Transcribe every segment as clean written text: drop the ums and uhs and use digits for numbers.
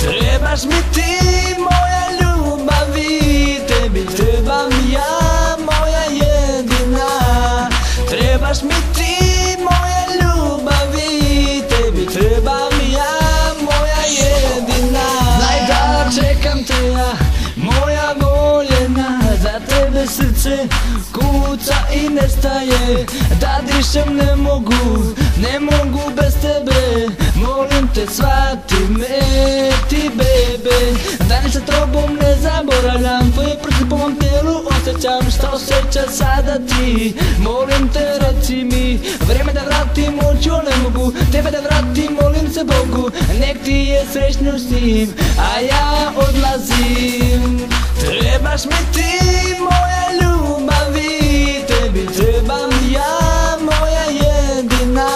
Trebaš mi ti, moja ljubavi, tebi trebam ja, moja jedina. Trebaš mi ti, moja ljubavi, tebi trebam ja, moja jedina. Daj da čekam te ja, moja voljena, za tebe srce kuca i nestaje. Da dišem ne mogu bez tebe, molim te shvati me ti bebe. Dani sa tobom ne zaboravljam, tvoje prste po mom telu osjećam. Šta osjeća sada ti, molim te reci mi. Vreme da vratim oču ne mogu, tebe da vratim molim se Bogu. Nek ti je srećno s njim, a ja odlazim. Trebaš mi ti, moja ljubavi, tebi trebam ja, moja jedina.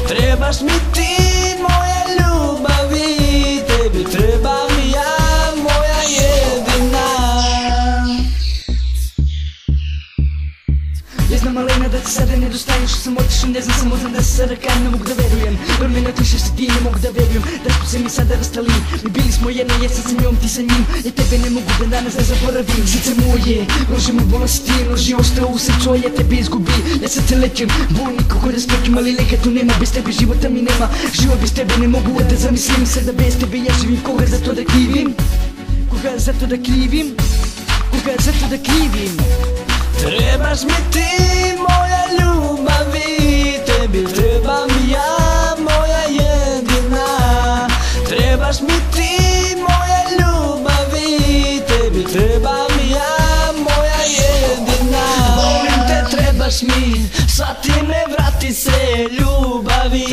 Trebaš mi ti, moja ljubavi, tebi trebam ja, moja jedina. Ne znam Malena da ti sada nedostaješ, što sam otišao, ne znam, samo znam da se sada kajem, ne mogu da verujem. Vrlo me natišeš se ti, ne mogu da verujem da smo se mi sada rastali. Mi bili smo jedno, jesam sa njom, ti sa njim. Ja tebe ne mogu da danas da zaboravim. Srce moje, loži mu bolesti, loži ostao u srcu, a ja tebe izgubi. Ja sad te lećem, bolnik kako da sprećem, ali leka tu nema. Bez tebe života mi nema, život bez tebe ne mogu da zamislim. Sada bez tebe ja živim, koga za to da krivim? Koga za to da krivim? Koga za to da krivim? Trebaš mi ti, moja ljubavi, tebi trebam ja, moja jedina. Trebaš mi ti, moja ljubavi, tebi trebam ja, moja jedina. Volim te, trebaš mi, shvati me, vrati se ljubavi.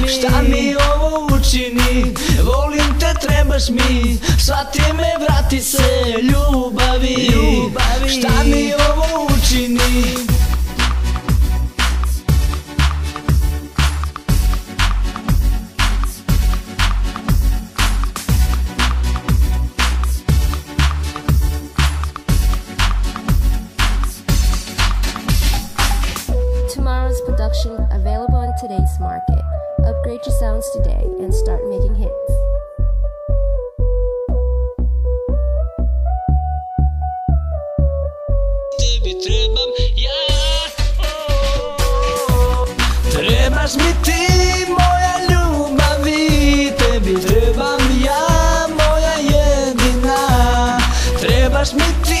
Šta mi ovo učini, volim te, trebaš mi, shvati me, vrati se ljubavi. Šta mi ovo učini. Tomorrow's production available on today's market. Upgrade your sounds today and start making hits. Tebi trebam ja, trebaš mi ti, moja ljubavi, tebi trebam ja, moja jedina. Trebaš mi ti,